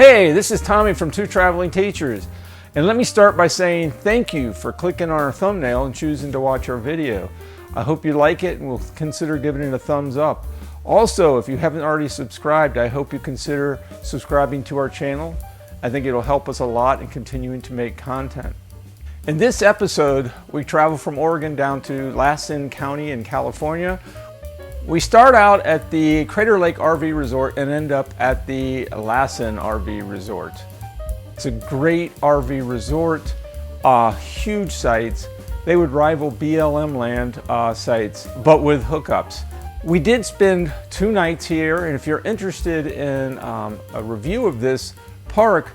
Hey, this is Tommy from Two Traveling Teachers, and let me start by saying thank you for clicking on our thumbnail and choosing to watch our video. I hope you like it and will consider giving it a thumbs up. Also, if you haven't already subscribed, I hope you consider subscribing to our channel. I think it'll help us a lot in continuing to make content. In this episode, we travel from Oregon down to Lassen County in California. We start out at the Crater Lake RV Resort and end up at the Lassen RV Resort. It's a great RV resort, huge sites. They would rival BLM land sites, but with hookups. We did spend 2 nights here, and if you're interested in a review of this park,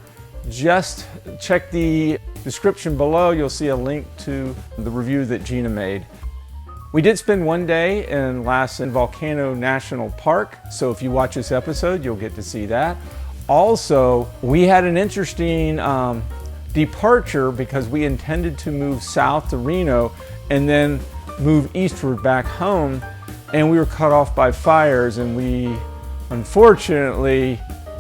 just check the description below. You'll see a link to the review that Gina made. We did spend 1 day in Lassen Volcanic National Park, so if you watch this episode, you'll get to see that. Also, we had an interesting departure because we intended to move south to Reno and then move eastward back home, and we were cut off by fires, and we unfortunately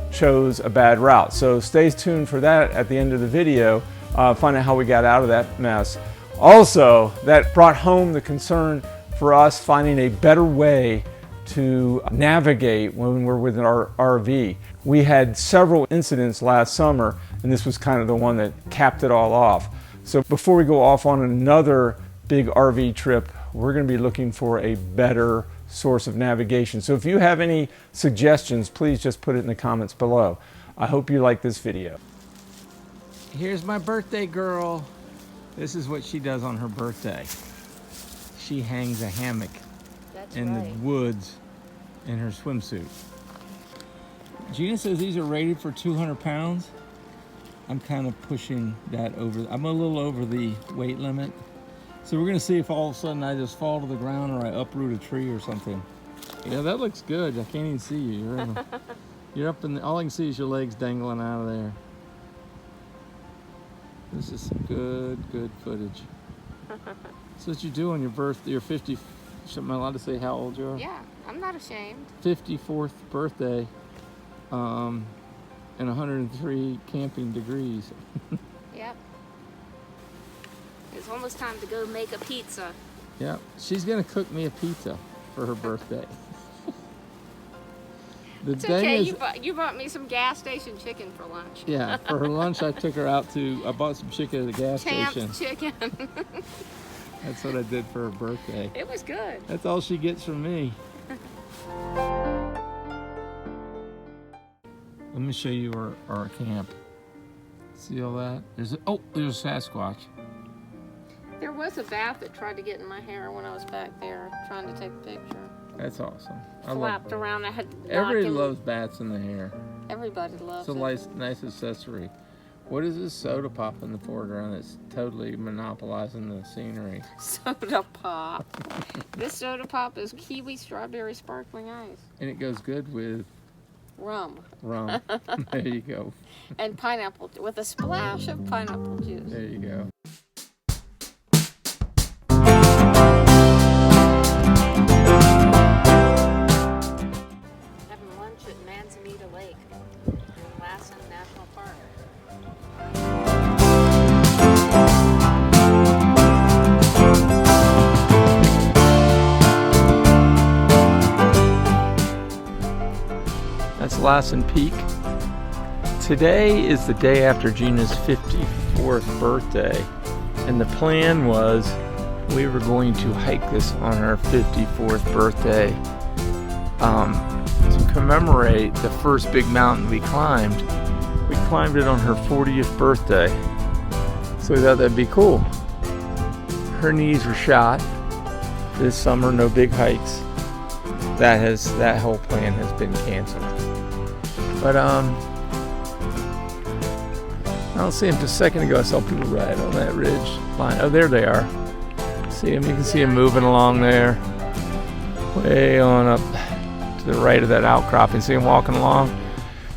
chose a bad route. So stay tuned for that at the end of the video, find out how we got out of that mess. Also, that brought home the concern for us finding a better way to navigate when we're with our RV. We had several incidents last summer, and this was kind of the one that capped it all off. So before we go off on another big RV trip, we're going to be looking for a better source of navigation. So if you have any suggestions, please just put it in the comments below. I hope you like this video. Here's my birthday girl. This is what she does on her birthday. She hangs a hammock in the woods in her swimsuit. Gina says these are rated for 200 pounds. I'm kind of pushing that over. I'm a little over the weight limit. So we're gonna see if all of a sudden I just fall to the ground or I uproot a tree or something. Yeah, that looks good. I can't even see you. You're up in the, all I can see is your legs dangling out of there. This is some good footage. So what you do on your birthday, your 50, am I allowed to say how old you are? Yeah, I'm not ashamed. 54th birthday, and 103 camping degrees. Yep. It's almost time to go make a pizza. Yeah, she's gonna cook me a pizza for her birthday. It's okay, you bought me some gas station chicken for lunch. Yeah, for her lunch I took her out to, I bought some chicken at the gas station. Chicken. That's what I did for her birthday. It was good. That's all she gets from me. Let me show you our camp. See all that? There's a Sasquatch. There was a bat that tried to get in my hair when I was back there trying to take a picture. That's awesome. Flapped around. I had everybody loves bats in the hair. Everybody loves it. It's a nice accessory. What is this soda pop in the foreground that's totally monopolizing the scenery? Soda pop. This soda pop is kiwi strawberry sparkling ice. And it goes good with rum. Rum. There you go. And pineapple, with a splash of pineapple juice. There you go. Lassen National Park. That's Lassen Peak. Today is the day after Gina's 54th birthday, and the plan was we were going to hike this on her 54th birthday. To commemorate the first big mountain we climbed it on her 40th birthday. So we thought that'd be cool. Her knees were shot this summer, no big hikes. That whole plan has been canceled. But I don't see them. Just a second ago I saw people ride on that ridge line. Oh, there they are. See them? You can see them moving along there. Way on up to the right of that outcropping. See them walking along?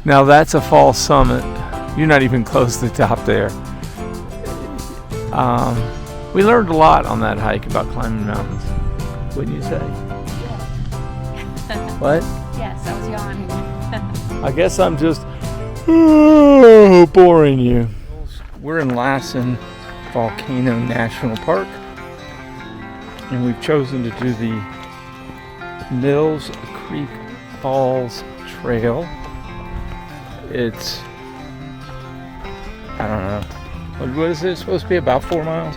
Now that's a false summit. You're not even close to the top there. We learned a lot on that hike about climbing mountains. Wouldn't you say? Yeah. What? Yes, I was yawning. I guess I'm just Oh, boring you. We're in Lassen Volcanic National Park, and we've chosen to do the Mills Creek Falls Trail. It's, I don't know, what is it supposed to be, about 4 miles?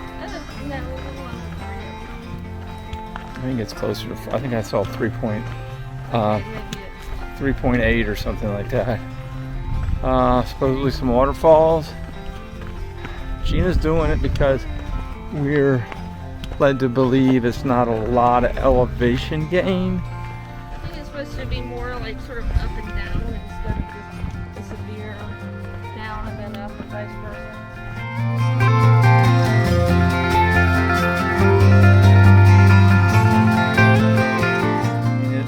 I think it's closer to, I think I saw 3.8 or something like that. Supposedly some waterfalls. Gina's doing it because we're led to believe it's not a lot of elevation gain. I think it's supposed to be more like sort of up and down instead of just a severe down and then up and vice versa.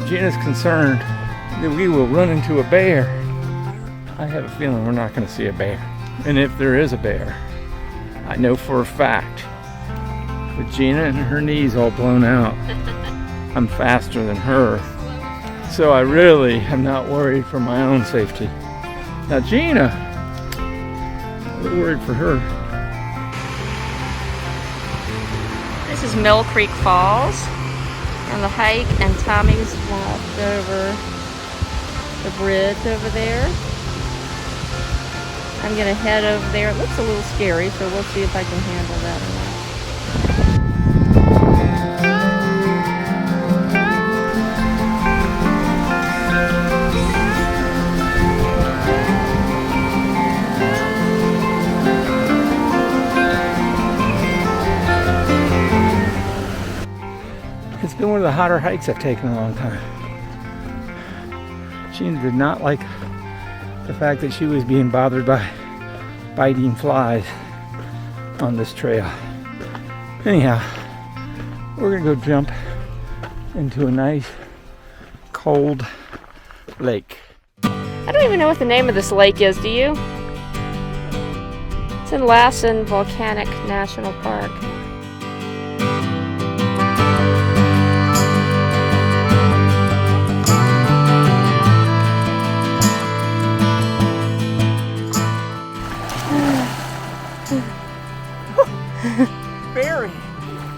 Gina's concerned that we will run into a bear. I have a feeling we're not going to see a bear. And if there is a bear, I know for a fact, with Gina and her knees all blown out, I'm faster than her. So I really am not worried for my own safety. Now Gina, I'm a little worried for her. This is Mill Creek Falls and the hike, and Tommy's walked over the bridge over there. I'm gonna head over there. It looks a little scary, so we'll see if I can handle that or not. It's been one of the hotter hikes I've taken in a long time. Gina did not like the fact that she was being bothered by biting flies on this trail. Anyhow, we're gonna go jump into a nice cold lake. I don't even know what the name of this lake is, do you? It's in Lassen Volcanic National Park.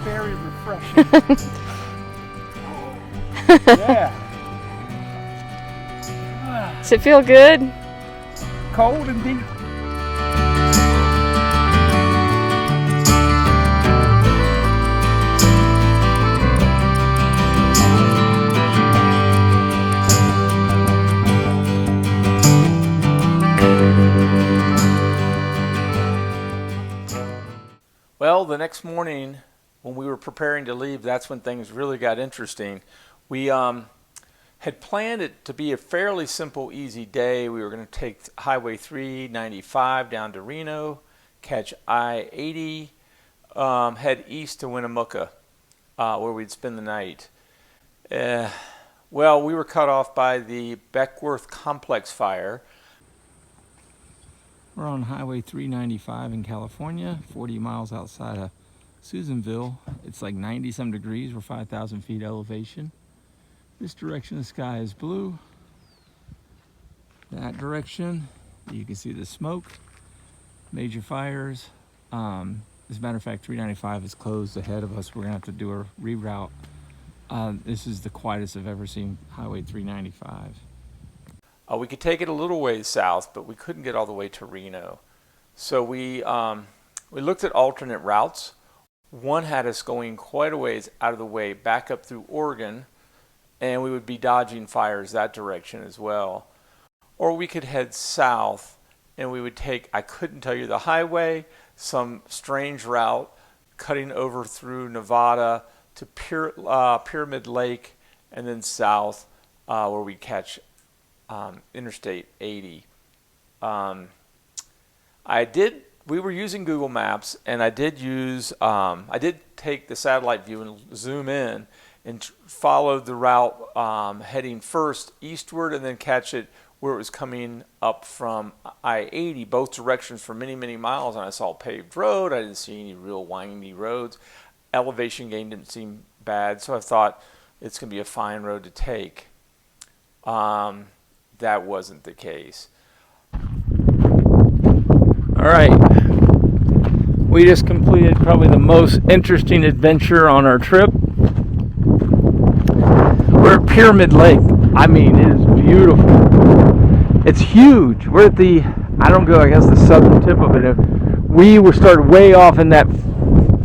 Very refreshing. Yeah. Does it feel good? Cold and deep. Well, the next morning when we were preparing to leave, that's when things really got interesting. We had planned it to be a fairly simple, easy day. We were going to take Highway 395 down to Reno, catch I-80, head east to Winnemucca, where we'd spend the night. Well, we were cut off by the Beckwourth Complex fire. We're on Highway 395 in California, 40 miles outside of Susanville. It's like 90-some degrees. We're 5,000 feet elevation. This direction the sky is blue. That direction, you can see the smoke, major fires. As a matter of fact, 395 is closed ahead of us. We're gonna have to do a reroute. This is the quietest I've ever seen Highway 395. We could take it a little ways south, but we couldn't get all the way to Reno. So we looked at alternate routes. One had us going quite a ways out of the way, back up through Oregon, and we would be dodging fires that direction as well. Or we could head south, and we would take, I couldn't tell you the highway, some strange route, cutting over through Nevada to Pyramid Lake, and then south, where we catch Interstate 80. We were using Google Maps, and I did take the satellite view and zoom in and followed the route heading first eastward and then catch it where it was coming up from I-80, both directions for many, many miles, and I saw a paved road. I didn't see any real windy roads. Elevation gain didn't seem bad, so I thought it's going to be a fine road to take. That wasn't the case. Alright, we just completed probably the most interesting adventure on our trip. We're at Pyramid Lake. I mean, it is beautiful. It's huge. We're at the, I guess the southern tip of it. We were started way off in that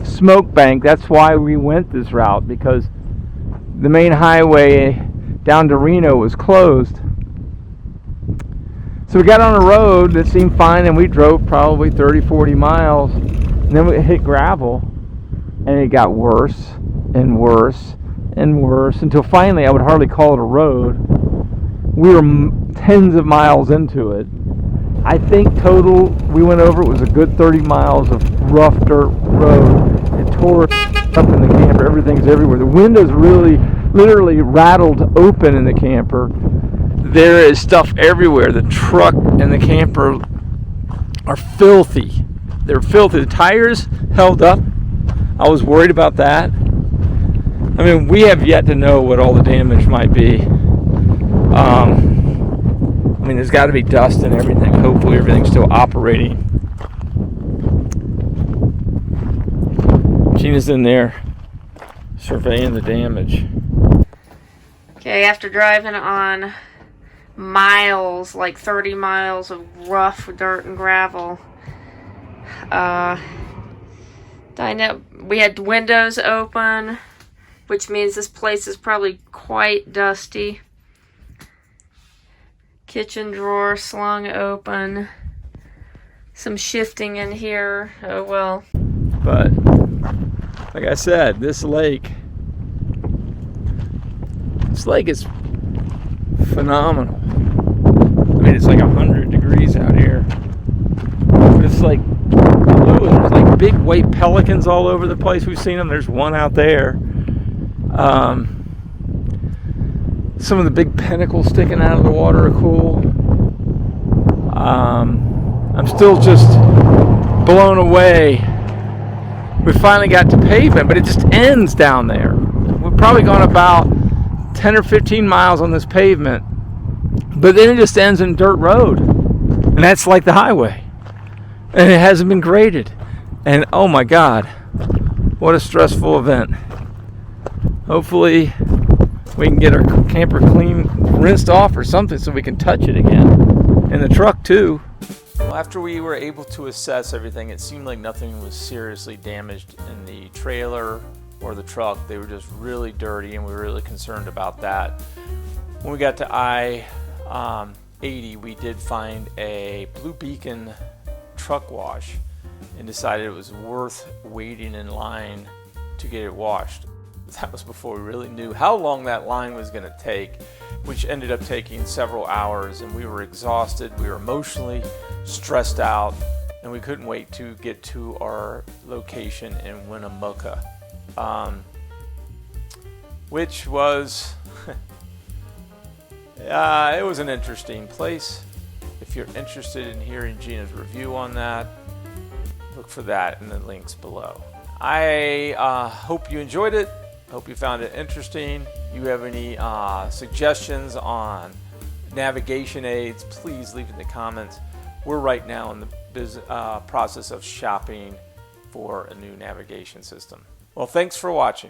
smoke bank. That's why we went this route, because the main highway down to Reno was closed. So we got on a road that seemed fine, and we drove probably 30-40 miles, and then we hit gravel, and it got worse and worse and worse until finally I would hardly call it a road. We were tens of miles into it. I think total we went over, it was a good 30 miles of rough dirt road. It tore up in the camper. Everything's everywhere. The windows literally rattled open in the camper. There is stuff everywhere. The truck and the camper are filthy. They're filthy. The tires held up. I was worried about that. I mean, we have yet to know what all the damage might be. I mean, there's got to be dust and everything. Hopefully everything's still operating. Gina's in there surveying the damage. Okay, after driving on miles, like 30 miles of rough dirt and gravel, we had windows open, which means this place is probably quite dusty. Kitchen drawer slung open. Some shifting in here. Oh well. But like I said, this lake is phenomenal. I mean, it's like 100 degrees out here. It's like blue, and there's like big white pelicans all over the place. We've seen them. There's one out there. Some of the big pinnacles sticking out of the water are cool. I'm still just blown away. We finally got to pavement, but it just ends down there. We've probably gone about 10 or 15 miles on this pavement, but then it just ends in dirt road, and that's like the highway, and it hasn't been graded. And oh my God, what a stressful event. Hopefully we can get our camper clean, rinsed off or something, so we can touch it again, and the truck too. Well, after we were able to assess everything, it seemed like nothing was seriously damaged in the trailer or the truck. They were just really dirty, and we were really concerned about that. When we got to I-80, we did find a Blue Beacon truck wash and decided it was worth waiting in line to get it washed. That was before we really knew how long that line was going to take, which ended up taking several hours, and we were exhausted, we were emotionally stressed out, and we couldn't wait to get to our location in Winnemucca, which was it was an interesting place. If you're interested in hearing Gina's review on that, look for that in the links below. I hope you enjoyed it. Hope you found it interesting. You have any suggestions on navigation aids, please leave in the comments. We're right now in the process of shopping for a new navigation system. Well, thanks for watching.